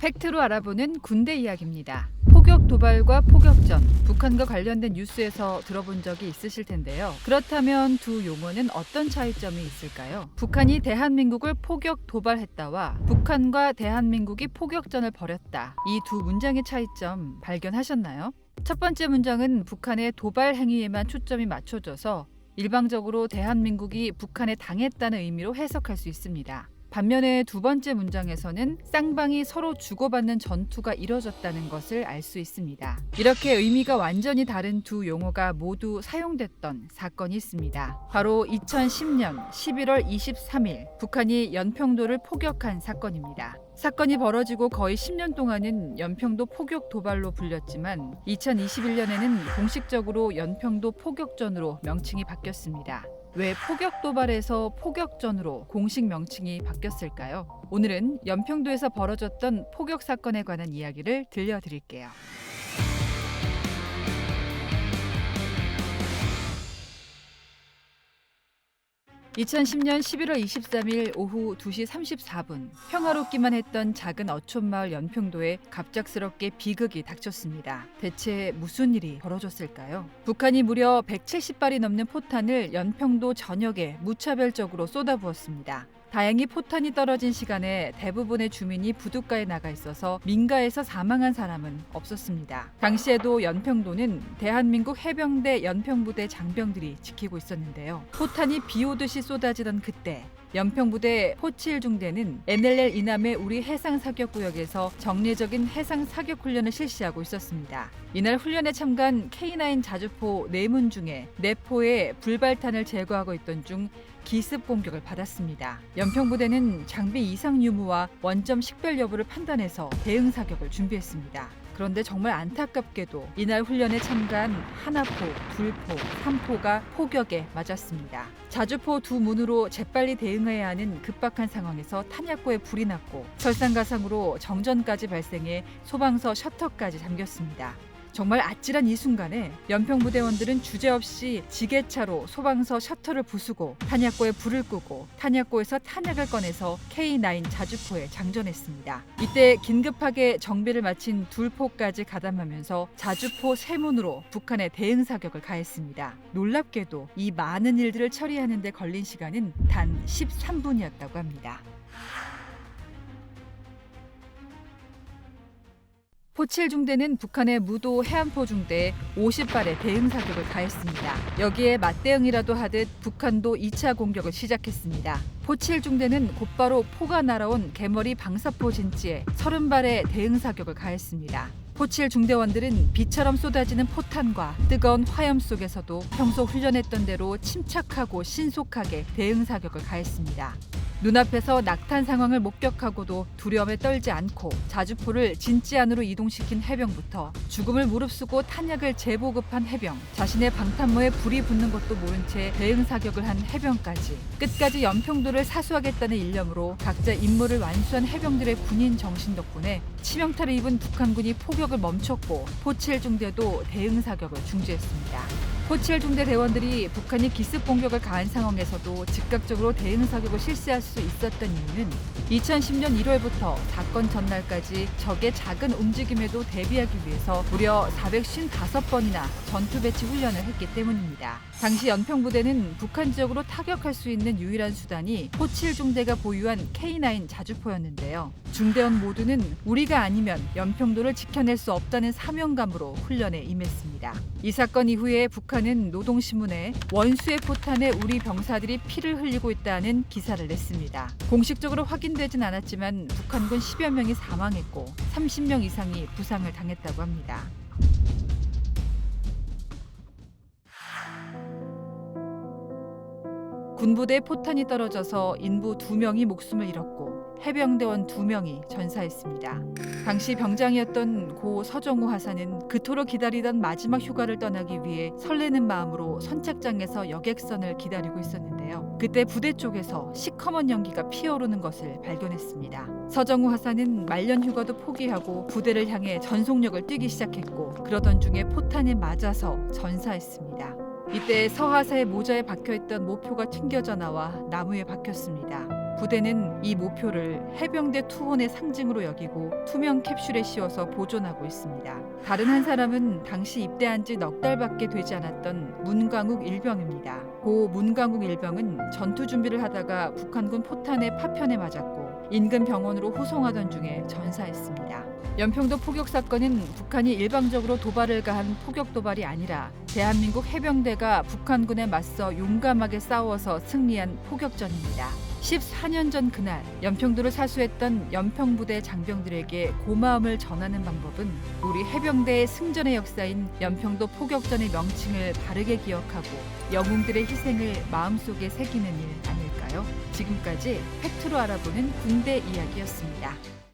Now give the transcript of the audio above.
팩트로 알아보는 군대 이야기입니다. 포격 도발과 포격전, 북한과 관련된 뉴스에서 들어본 적이 있으실 텐데요. 그렇다면 두 용어는 어떤 차이점이 있을까요? 북한이 대한민국을 포격 도발했다와 북한과 대한민국이 포격전을 벌였다. 이 두 문장의 차이점 발견하셨나요? 첫 번째 문장은 북한의 도발 행위에만 초점이 맞춰져서 일방적으로 대한민국이 북한에 당했다는 의미로 해석할 수 있습니다. 반면에 두 번째 문장에서는 쌍방이 서로 주고받는 전투가 이뤄졌다는 것을 알 수 있습니다. 이렇게 의미가 완전히 다른 두 용어가 모두 사용됐던 사건이 있습니다. 바로 2010년 11월 23일 북한이 연평도를 포격한 사건입니다. 사건이 벌어지고 거의 10년 동안은 연평도 포격 도발로 불렸지만 2021년에는 공식적으로 연평도 포격전으로 명칭이 바뀌었습니다. 왜 포격 도발에서 포격전으로 공식 명칭이 바뀌었을까요? 오늘은 연평도에서 벌어졌던 포격 사건에 관한 이야기를 들려드릴게요. 2010년 11월 23일 오후 2시 34분 평화롭기만 했던 작은 어촌마을 연평도에 갑작스럽게 비극이 닥쳤습니다. 대체 무슨 일이 벌어졌을까요? 북한이 무려 170발이 넘는 포탄을 연평도 전역에 무차별적으로 쏟아부었습니다. 다행히 포탄이 떨어진 시간에 대부분의 주민이 부둣가에 나가 있어서 민가에서 사망한 사람은 없었습니다. 당시에도 연평도는 대한민국 해병대 연평부대 장병들이 지키고 있었는데요. 포탄이 비 오듯이 쏟아지던 그때 연평부대 포7중대는 NLL 이남의 우리 해상사격구역에서 정례적인 해상사격훈련을 실시하고 있었습니다. 이날 훈련에 참가한 K9 자주포 4문 중에 4포의 불발탄을 제거하고 있던 중 기습 공격을 받았습니다. 연평부대는 장비 이상 유무와 원점 식별 여부를 판단해서 대응 사격을 준비했습니다. 그런데 정말 안타깝게도 이날 훈련에 참가한 하나포, 둘포, 삼포가 포격에 맞았습니다. 자주포 두 문으로 재빨리 대응해야 하는 급박한 상황에서 탄약고에 불이 났고 설상가상으로 정전까지 발생해 소방서 셔터까지 잠겼습니다. 정말 아찔한 이 순간에 연평부대원들은 주저없이 지게차로 소방서 셔터를 부수고 탄약고에 불을 끄고 탄약고에서 탄약을 꺼내서 K9 자주포에 장전했습니다. 이때 긴급하게 정비를 마친 둘포까지 가담하면서 자주포 3문으로 북한의 대응 사격을 가했습니다. 놀랍게도 이 많은 일들을 처리하는 데 걸린 시간은 단 13분이었다고 합니다. 포7중대는 북한의 무도 해안포 중대에 50발의 대응 사격을 가했습니다. 여기에 맞대응이라도 하듯 북한도 2차 공격을 시작했습니다. 포7중대는 곧바로 포가 날아온 개머리 방사포 진지에 30발의 대응 사격을 가했습니다. 포7 중대원들은 비처럼 쏟아지는 포탄과 뜨거운 화염 속에서도 평소 훈련했던 대로 침착하고 신속하게 대응 사격을 가했습니다. 눈앞에서 낙탄 상황을 목격하고도 두려움에 떨지 않고 자주포를 진지 안으로 이동시킨 해병부터 죽음을 무릅쓰고 탄약을 재보급한 해병, 자신의 방탄모에 불이 붙는 것도 모른 채 대응 사격을 한 해병까지 끝까지 연평도를 사수하겠다는 일념으로 각자 임무를 완수한 해병들의 군인 정신 덕분에 치명타를 입은 북한군이 포격을 멈췄고 포7중대도 대응 사격을 중지했습니다. 포7중대 대원들이 북한이 기습 공격을 가한 상황에서도 즉각적으로 대응 사격을 실시할 수 있었던 이유는 2010년 1월부터 사건 전날까지 적의 작은 움직임에도 대비하기 위해서 무려 455번이나 전투 배치 훈련을 했기 때문입니다. 당시 연평부대는 북한 지역으로 타격할 수 있는 유일한 수단이 포7중대가 보유한 K9 자주포였는데요. 중대원 모두는 우리가 아니면 연평도를 지켜낼 수 없다는 사명감으로 훈련에 임했습니다. 이 사건 이후에 북한은 노동신문에 원수의 포탄에 우리 병사들이 피를 흘리고 있다는 기사를 냈습니다. 공식적으로 확인되진 않았지만 북한군 10여 명이 사망했고 30명 이상이 부상을 당했다고 합니다. 군부대에 포탄이 떨어져서 인부 2명이 목숨을 잃었고 해병대원 2명이 전사했습니다. 당시 병장이었던 고 서정우 하사는 그토록 기다리던 마지막 휴가를 떠나기 위해 설레는 마음으로 선착장에서 여객선을 기다리고 있었는데요. 그때 부대 쪽에서 시커먼 연기가 피어오르는 것을 발견했습니다. 서정우 하사는 말년 휴가도 포기하고 부대를 향해 전속력을 뛰기 시작했고 그러던 중에 포탄에 맞아서 전사했습니다. 이때 서 하사의 모자에 박혀있던 모표가 튕겨져 나와 나무에 박혔습니다. 부대는 이 모표를 해병대 투혼의 상징으로 여기고 투명 캡슐에 씌워서 보존하고 있습니다. 다른 한 사람은 당시 입대한 지 넉 달밖에 되지 않았던 문광욱 일병입니다. 고 문광욱 일병은 전투 준비를 하다가 북한군 포탄의 파편에 맞았고 인근 병원으로 호송하던 중에 전사했습니다. 연평도 포격 사건은 북한이 일방적으로 도발을 가한 포격 도발이 아니라 대한민국 해병대가 북한군에 맞서 용감하게 싸워서 승리한 포격전입니다. 14년 전 그날 연평도를 사수했던 연평부대 장병들에게 고마움을 전하는 방법은 우리 해병대의 승전의 역사인 연평도 포격전의 명칭을 바르게 기억하고 영웅들의 희생을 마음속에 새기는 일 아닐까요? 지금까지 팩트로 알아보는 군대 이야기였습니다.